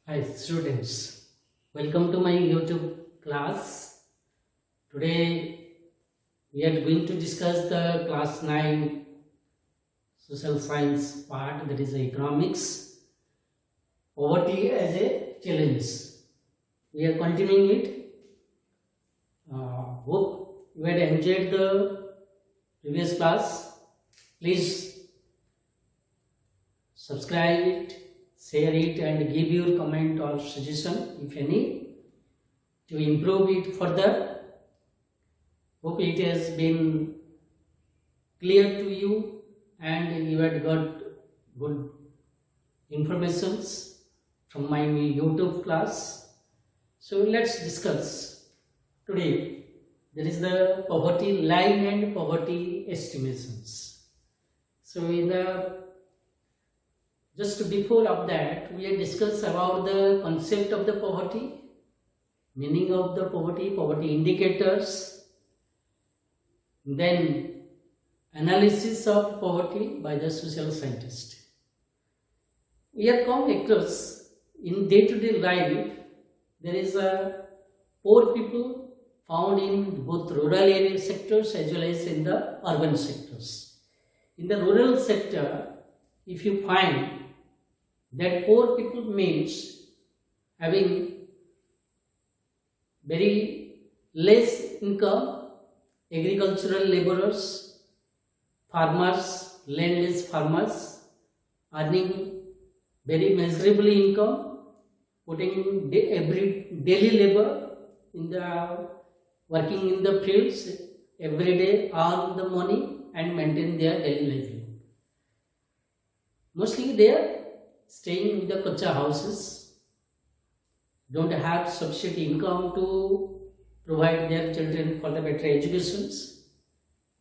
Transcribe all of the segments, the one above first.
Hi students, welcome to my YouTube class. Today we are going to discuss the class 9 social science part, that is economics, poverty as a challenge. We are continuing it. Hope you had enjoyed the previous class. Please subscribe it, share it and give your comment or suggestion if any to improve it further. Hope it has been clear to you and you had got good informations from my YouTube class. So let's discuss today. There is the poverty line and poverty estimations. So in the just before of that, we had discussed about the concept of the poverty, meaning of the poverty, poverty indicators, then analysis of poverty by the social scientist. We have come across in day-to-day life, there is a poor people found in both rural area sectors as well as in the urban sectors. In the rural sector, if you find that poor people means having very less income, agricultural laborers, farmers, landless farmers, earning very miserable income, putting every daily labor in the working in the fields every day, earn the money and maintain their daily livelihood. Mostly they are staying in the kacha houses, don't have sufficient income to provide their children for the better educations.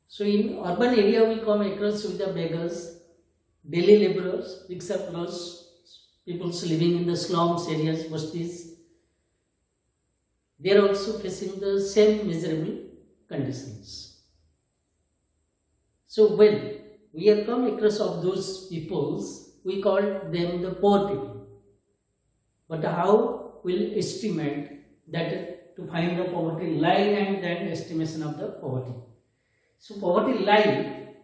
So in urban area we come across with the beggars, daily laborers, rickshaw pullers, people living in the slums areas, bastis. They are also facing the same miserable conditions. So when we have come across of those peoples, we call them the poor people. But how will estimate that to find the poverty line and then estimation of the poverty? So poverty line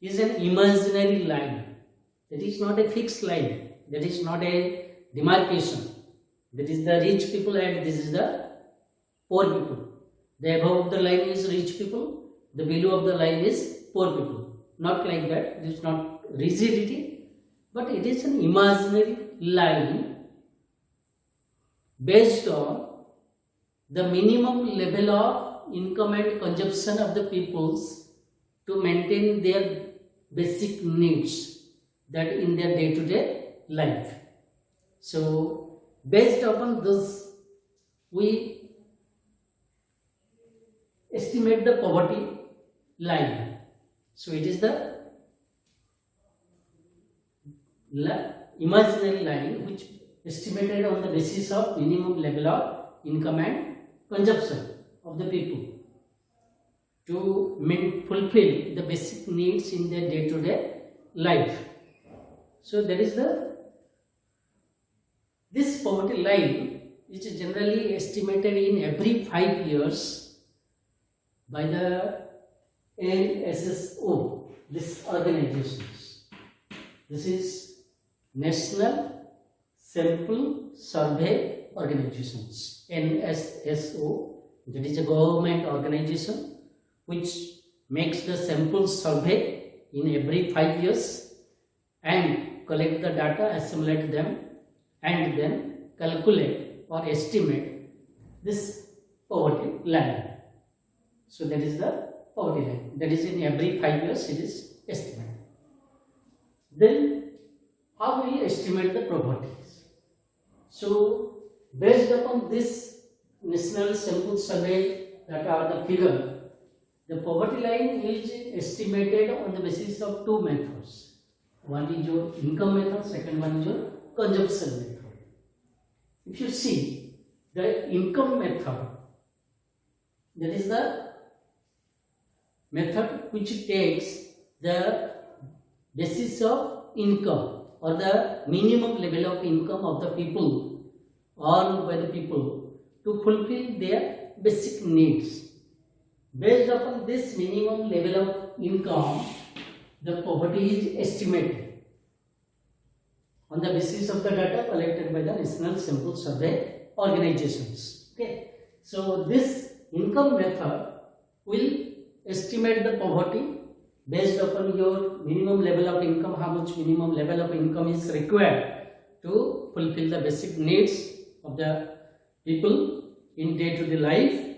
is an imaginary line. That is not a fixed line. That is not a demarcation. That is the rich people and this is the poor people. The above of the line is rich people. The below of the line is poor people. Not like that. It is not rigidity. But it is an imaginary line based on the minimum level of income and consumption of the peoples to maintain their basic needs that in their day-to-day life. So based upon this, we estimate the poverty line. So it is the imaginary line which estimated on the basis of minimum level of income and consumption of the people to fulfill the basic needs in their day-to-day life. So there is this poverty line which is generally estimated in every 5 years by the NSSO, this organizations. This is National Sample Survey Organizations, NSSO. That is a government organization which makes the sample survey in every 5 years and collect the data, assimilate them and then calculate or estimate this poverty line. So that is the poverty line. That is in every 5 years it is estimated. Then how we estimate the properties? So based upon this national sample survey that are the figure, the poverty line is estimated on the basis of two methods. One is your income method, second one is your consumption method. If you see the income method, that is the method which takes the basis of income or the minimum level of income of the people earned by the people to fulfill their basic needs. Based upon this minimum level of income, the poverty is estimated on the basis of the data collected by the National Sample Survey organizations. Okay, so this income method will estimate the poverty based upon your minimum level of income, how much minimum level of income is required to fulfill the basic needs of the people in day-to-day life.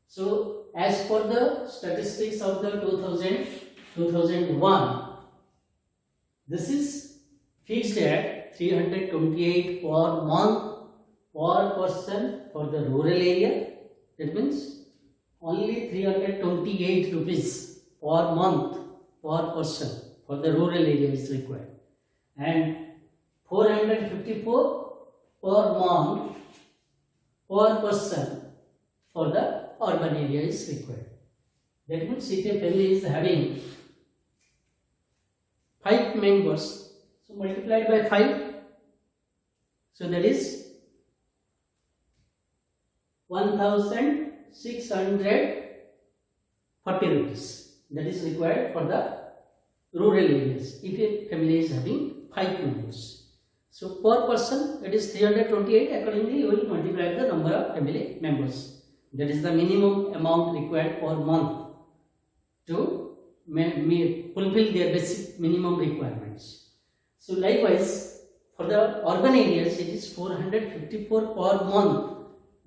So as per the statistics of the 2001, this is fixed at 328 per month per person for the rural area. That means only 328 rupees per month per person for the rural area is required, and 454 per month per person for the urban area is required. That means if a family is having 5 members, so multiplied by 5, so that is 1640 rupees. That is required for the rural areas if a family is having 5 members. So per person it is 328. Accordingly, you will multiply the number of family members. That is the minimum amount required per month to fulfill their basic minimum requirements. So likewise, for the urban areas, it is 454 per month.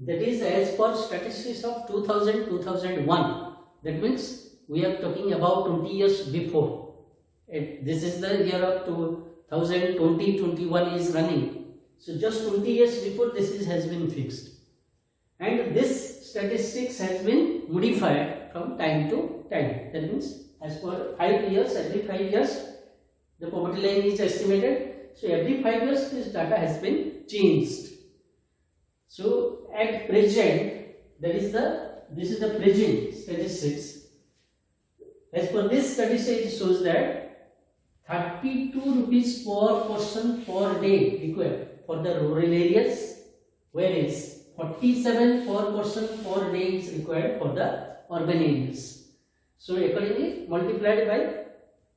That is as per statistics of 2000-2001. That means we are talking about 20 years before. This is the year of 2020-21 is running. So just 20 years before this has been fixed. And this statistics has been modified from time to time. That means as per 5 years, every 5 years the poverty line is estimated. So every 5 years this data has been changed. So at present, this is the present statistics. As per this statistics, it shows that 32 rupees per person per day required for the rural areas, whereas 47 per person per day is required for the urban areas. So accordingly, multiplied by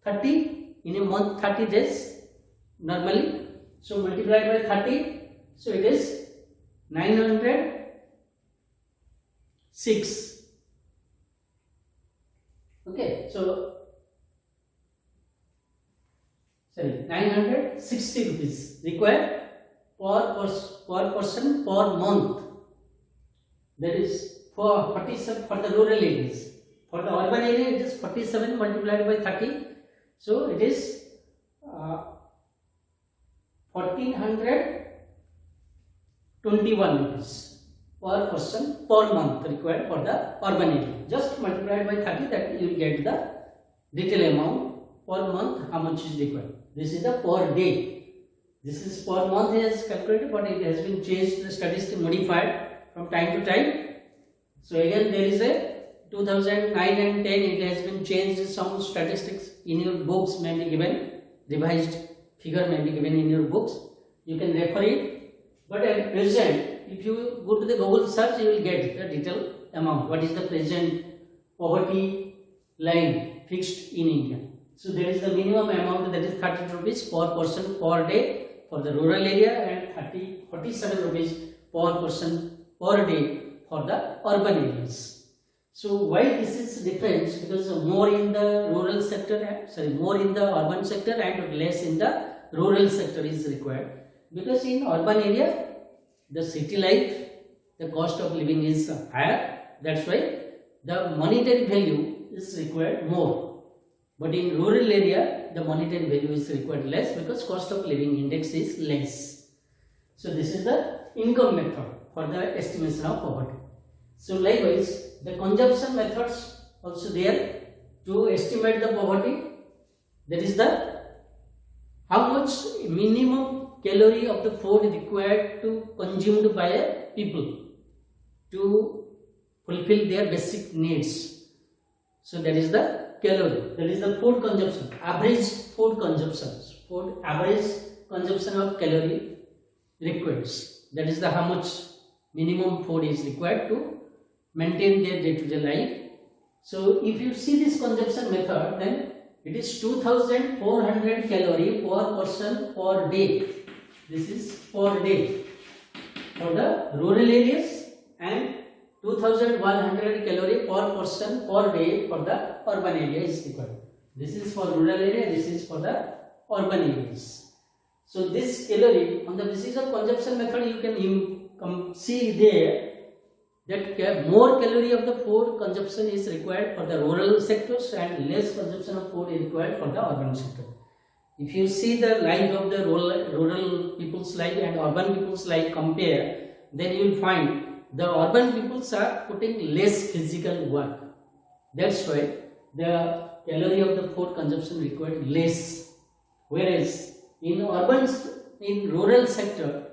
30 in a month, 30 days normally. So multiplied by 30, so it is 906. Okay, so 960 rupees required per person per month. That is for 47 for the rural areas. For the urban area, it is 47 multiplied by 30. So it is 1421 rupees per person per month required for the urban area. Just multiplied by 30, that you will get the detailed amount per month, how much is required. This is the per day. This is per month is calculated, but it has been changed, the statistic modified from time to time. So again there is a 2009 and 10, it has been changed. Some statistics in your books may be given, revised figure may be given in your books. You can refer it. But at present, if you go to the Google search, you will get the detailed amount. What is the present poverty line fixed in India? So there is the minimum amount, that is 30 rupees per person per day for the rural area, and 47 rupees per person per day for the urban areas. So why this is different? Because more in the rural sector, more in the urban sector and less in the rural sector is required. Because in urban area, the city life, the cost of living is higher. That's why the monetary value is required more. But in rural area, the monetary value is required less because cost of living index is less. So this is the income method for the estimation of poverty. So likewise, the consumption methods also there to estimate the poverty. That is the how much minimum calorie of the food required to consumed by a people to fulfill their basic needs. So that is the calorie. That is the food consumption, average food consumption. Average consumption of calorie requires. That is the how much minimum food is required to maintain their day-to-day life. So if you see this consumption method, then it is 2400 calorie per person per day. This is per day for the rural areas and 2100 calorie per person per day for the urban area is required. This is for rural area, this is for the urban areas. So this calorie on the basis of consumption method, you can see there that more calorie of the food consumption is required for the rural sectors and less consumption of food is required for the urban sector. If you see the life of the rural people's life and urban people's life compare, then you will find the urban peoples are putting less physical work. That's why the calorie of the food consumption required less. Whereas in rural sector,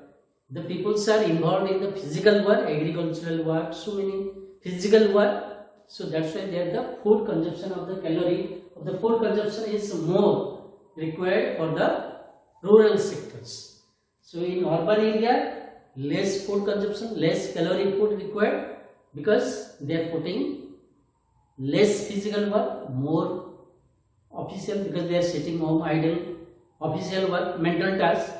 the peoples are involved in the physical work, agricultural work, so many physical work. So that's why there the food consumption of the calorie of the food consumption is more required for the rural sectors. So in urban area, less food consumption, less calorie food required because they are putting less physical work, more official because they are sitting home idle, official work, mental tasks,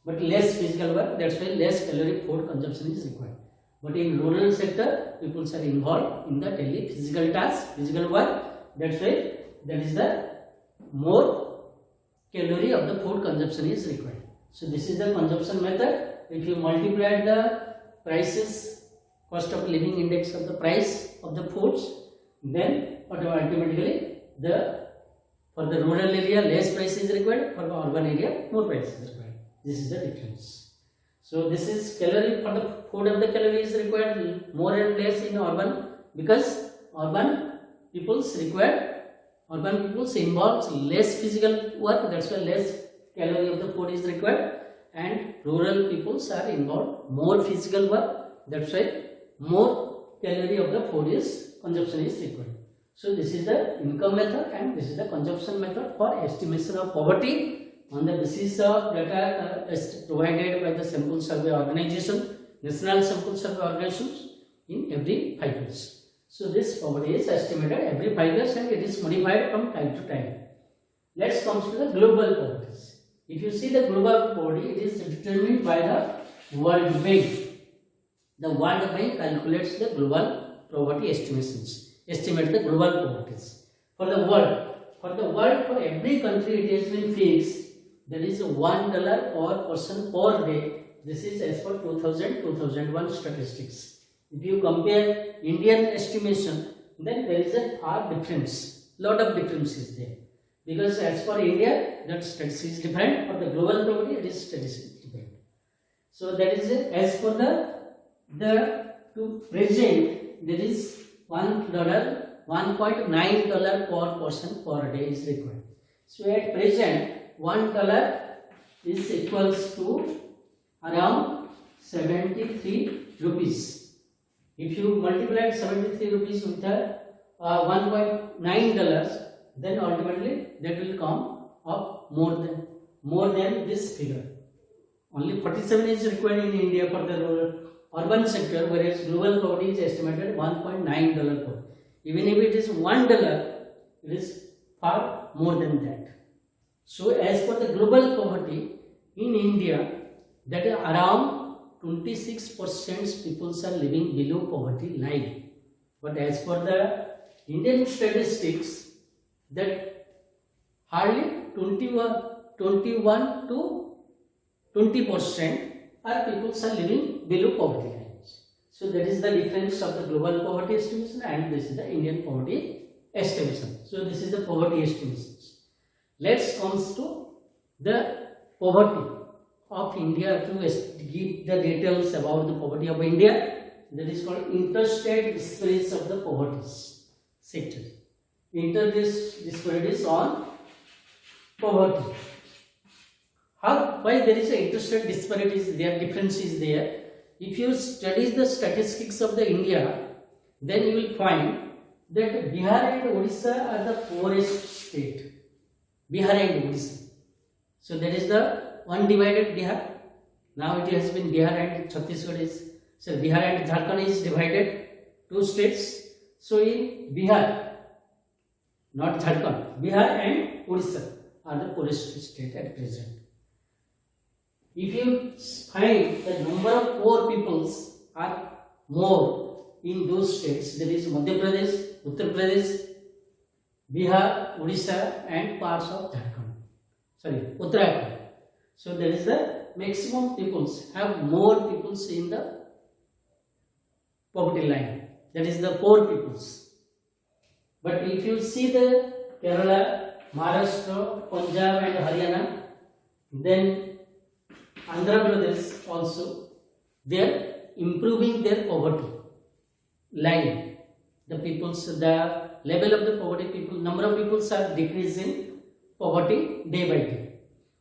but less physical work. That's why less calorie food consumption is required. But in rural sector, people are involved in the daily physical tasks, physical work. That's why that is the more calorie of the food consumption is required. So this is the consumption method. If you multiply the prices, cost of living index of the price of the foods, then automatically for the rural area less price is required, for the urban area more price is required. This is the difference. So this is calorie for the food of the calorie is required more and less in urban because urban peoples involves less physical work. That's why less calorie of the food is required. And rural peoples are involved more physical work. That's why more calorie of the food consumption is required. So this is the income method and this is the consumption method for estimation of poverty on the basis of data provided by the sample survey organization, national sample survey organizations in every 5 years. So this poverty is estimated every 5 years and it is modified from time to time. Let's come to the global poverty. If you see the global poverty, it is determined by the World Bank. The World Bank calculates the global poverty estimate the global poverties. For the world, for every country it has been fixed. That is $1 per person per day. This is as per 2000-2001 statistics. If you compare Indian estimation, then there is a far difference. Lot of difference is there. Because as for India, that statistics is different. For the global poverty, it is statistics different. So that is it. As for to present, there is $1.9 per person per day is required. So at present, $1 is equals to around 73 rupees. If you multiply 73 rupees with $1.9, then ultimately that will come up more than this figure. Only 47 is required in India for the rural urban sector, whereas global poverty is estimated $1.9 per. Even if it is $1, it is far more than that. So as for the global poverty in India, that is around 26% people are living below poverty line. But as for the Indian statistics, that hardly 21 to 20% are people are living below poverty lines. So that is the difference of the global poverty estimation and this is the Indian poverty estimation. So this is the poverty estimations. Let's come to the poverty of India to give the details about the poverty of India. That is called interstate disparities of the poverty sector. Disparities on poverty. Why there is a interstate disparities? There difference is there. If you study the statistics of the India, then you will find that Bihar and Odisha are the poorest state. Bihar and Odisha. So there is the undivided Bihar Now it has been Bihar and Chhattisgarh is, so Bihar and Jharkhand is divided 2 states. So in Bihar, not Jharkhand, Bihar and Odisha are the poorest state at present. If you find the number of poor peoples are more in those states, there is Madhya Pradesh, Uttar Pradesh, Bihar, Odisha and parts of Jharkhand. Sorry, Uttarakhand. So there is the maximum peoples have more peoples in the poverty line. That is the poor peoples. But if you see the Kerala, Maharashtra, Punjab and Haryana, then Andhra Pradesh also, they are improving their poverty line. The people's, the level of the poverty people, number of peoples are decreasing poverty day by day.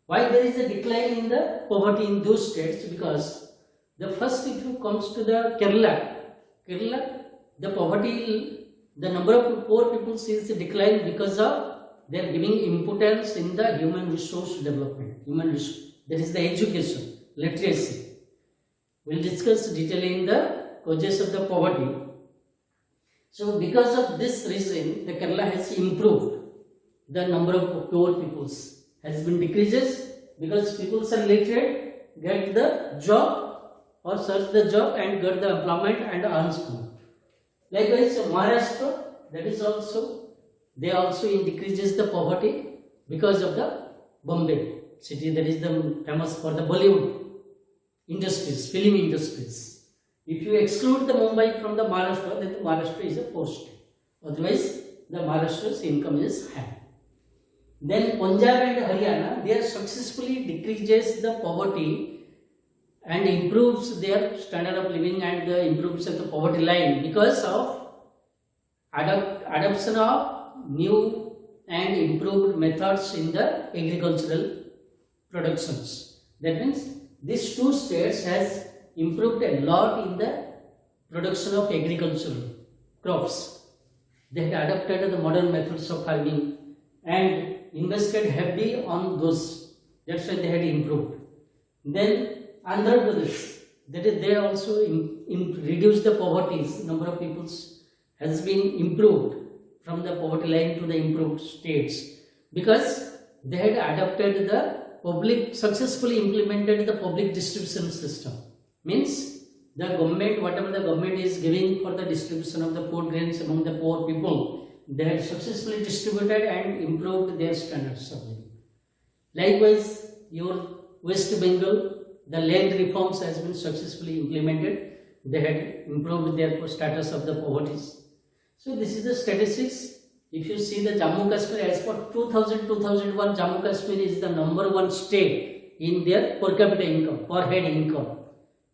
Why there is a decline in the poverty in those states? Because the first, if you comes to the Kerala, the poverty, the number of poor people is declined because of they are giving importance in the human resource development. Human resource, that is the education, literacy. We will discuss detailing the causes of the poverty. So because of this reason, the Kerala has improved. The number of poor peoples has been decreases because people are literate, get the job or search the job and get the employment and earn money. Likewise, Maharashtra, that is also, they also decreases the poverty because of the Bombay city, that is the famous for the Bollywood industries, film industries. If you exclude the Mumbai from the Maharashtra, then the Maharashtra is a poor state. Otherwise, the Maharashtra's income is high. Then Punjab and Haryana, they are successfully decreases the poverty and improves their standard of living and improves the poverty line because of adoption of new and improved methods in the agricultural productions. That means these 2 states has improved a lot in the production of agricultural crops. They had adopted the modern methods of farming and invested heavily on those. That's why they had improved. Then Andhra Pradesh, that is, they also reduced the poverty. Number of people has been improved from the poverty line to the improved states because they had adopted the public, successfully implemented the public distribution system. Means the government, whatever the government is giving for the distribution of the food grains among the poor people, they had successfully distributed and improved their standards of living. Likewise, your West Bengal, the land reforms has been successfully implemented. They had improved their status of the poverty. So this is the statistics. If you see the Jammu Kashmir, as for 2000-2001, Jammu Kashmir is the number 1 state in their per capita income, per head income.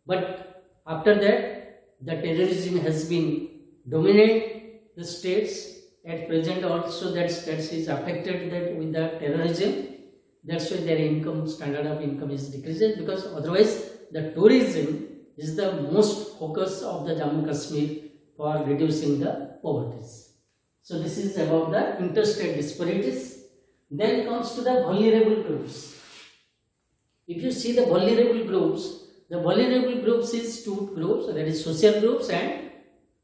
But after that, the terrorism has been dominate the states. At present also that states is affected that with the terrorism. That's why their income, standard of income is decreasing, because otherwise the tourism is the most focus of the Jammu Kashmir for reducing the poverty. So this is about the interstate disparities. Then comes to the vulnerable groups. If you see the vulnerable groups is 2 groups, that is social groups and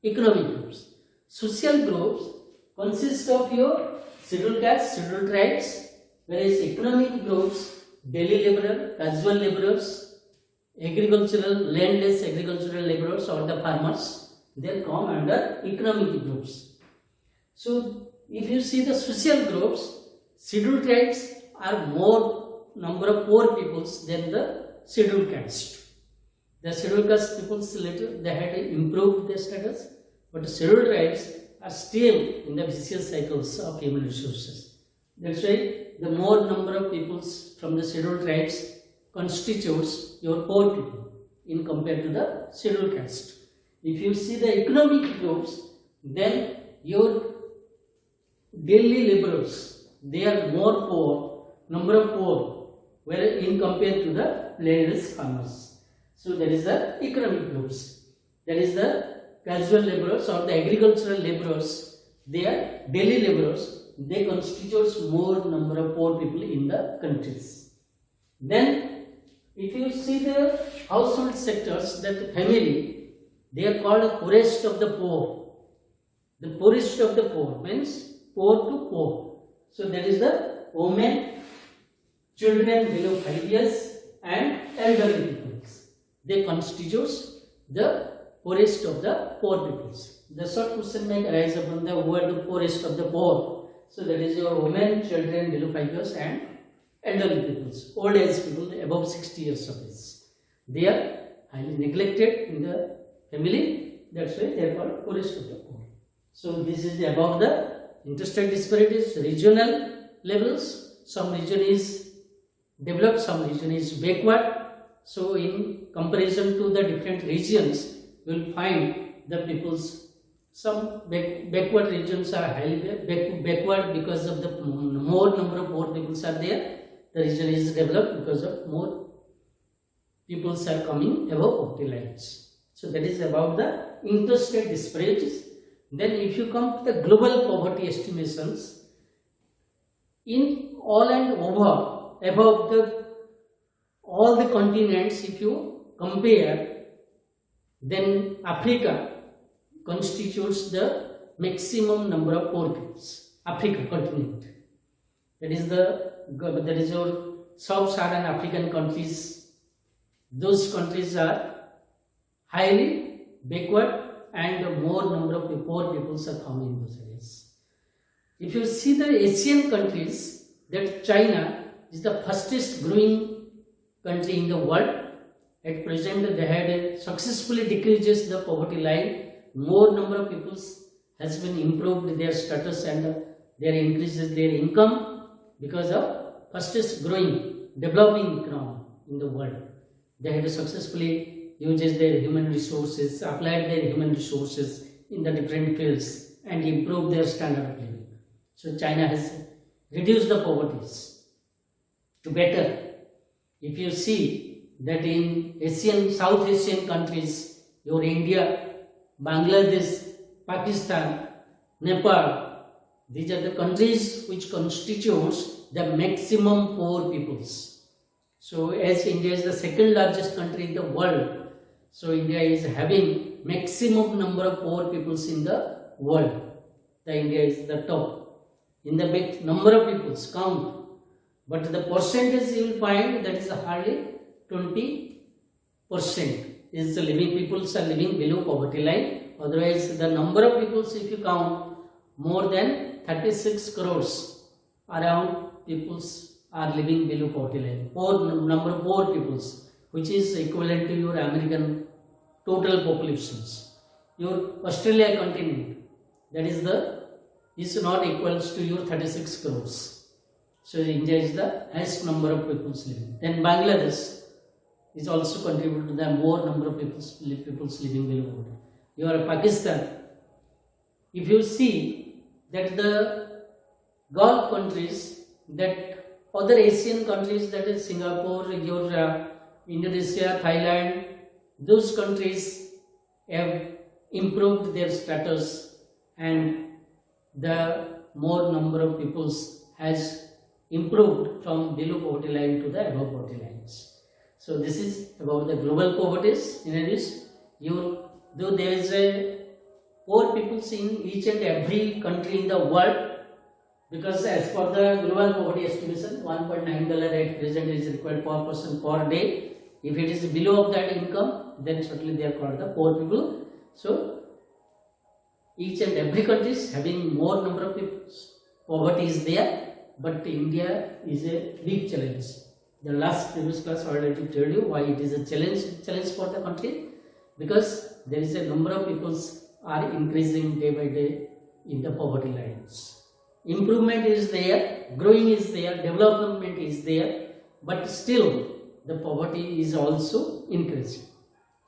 economic groups. Social groups consist of your scheduled castes, scheduled tribes, whereas economic groups, daily laborer, casual laborers, agricultural, landless agricultural laborers or the farmers, they come under economic groups. So if you see the social groups, scheduled tribes are more number of poor peoples than the scheduled caste. The scheduled caste peoples later they had improved their status, but the scheduled tribes are still in the vicious cycles of human resources. That's why the more number of peoples from the scheduled tribes constitutes your poor people in compared to the scheduled caste. If you see the economic groups, then your daily laborers, they are more poor, number of poor, where in compared to the landless farmers. So that is the economic groups. That is the casual laborers or the agricultural laborers, they are daily laborers, they constitute more number of poor people in the countries. Then if you see the household sectors, that family, they are called the poorest of the poor. The poorest of the poor means poor to poor. So that is the women, children below 5 years and elderly peoples. They constitute the poorest of the poor peoples. The short question may arise upon the who are the poorest of the poor. So that is your women, children below 5 years and elderly peoples, old age people above 60 years of age. They are highly neglected in the family. That's why they are called poorest of the poor. So this is about the interstate disparities, regional levels. Some region is developed, some region is backward. So in comparison to the different regions, you will find the peoples, some backward regions are highly backward because of the more number of poor peoples are there. The region is developed because of more peoples are coming above poverty lines. So that is about the interstate disparities. Then if you come to the global poverty estimations, in all and over, above all the continents, if you compare, then Africa constitutes the maximum number of poor peoples. Africa continent. That is your sub-Saharan African countries. Those countries are highly backward and more number of poor peoples are found in those areas. If you see the Asian countries, that China is the fastest growing country in the world. At present, they had successfully decreases the poverty line. More number of peoples has been improved their status and their increases their income because of fastest growing developing economy in the world. They had successfully uses their human resources, applied their human resources in the different fields and improved their standard of living. So China has reduced the poverties to better. If you see that in South Asian countries, your India, Bangladesh, Pakistan, Nepal, these are the countries which constitutes the maximum poor peoples. So as India is the second largest country in the world, so India is having maximum number of poor peoples in the world. The India is the top in the number of peoples count, but the percentage you will find that is hardly 20% is the living peoples are living below poverty line. Otherwise, the number of peoples, if you count, more than 36 crores around peoples are living below poverty line. Number of poor peoples, which is equivalent to your American total populations. Your Australia continent, that is not equals to your 36 crores. So India is the highest number of peoples living. Then Bangladesh is also contributed to the more number of peoples living below poverty. Your Pakistan, if you see that the Gulf countries, that other Asian countries, that is Singapore, your Indonesia, Thailand, those countries have improved their status and the more number of peoples has improved from below poverty line to the above poverty lines. So this is about the global poverties. In addition, though there is a poor peoples in each and every country in the world, because as per the global poverty estimation, $1.9 at present is required per person per day. If it is below of that income, then certainly they are called the poor people. So each and every country is having more number of people. Poverty is there, but India is a big challenge. The last previous class I already told you why it is a challenge for the country, because there is a number of peoples are increasing day by day in the poverty lines. Improvement is there, growing is there, development is there, but still the poverty is also increasing.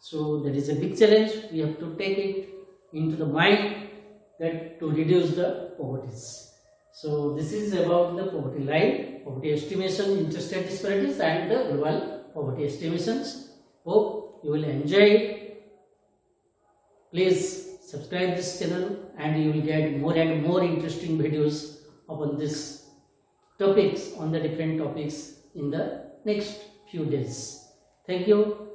So that is a big challenge. We have to take it into the mind that to reduce the poverties. So this is about the poverty line, poverty estimation, interstate disparities and the global poverty estimations. Hope you will enjoy it. Please subscribe this channel and you will get more and more interesting videos upon this topics, on the different topics in the next few days. Thank you.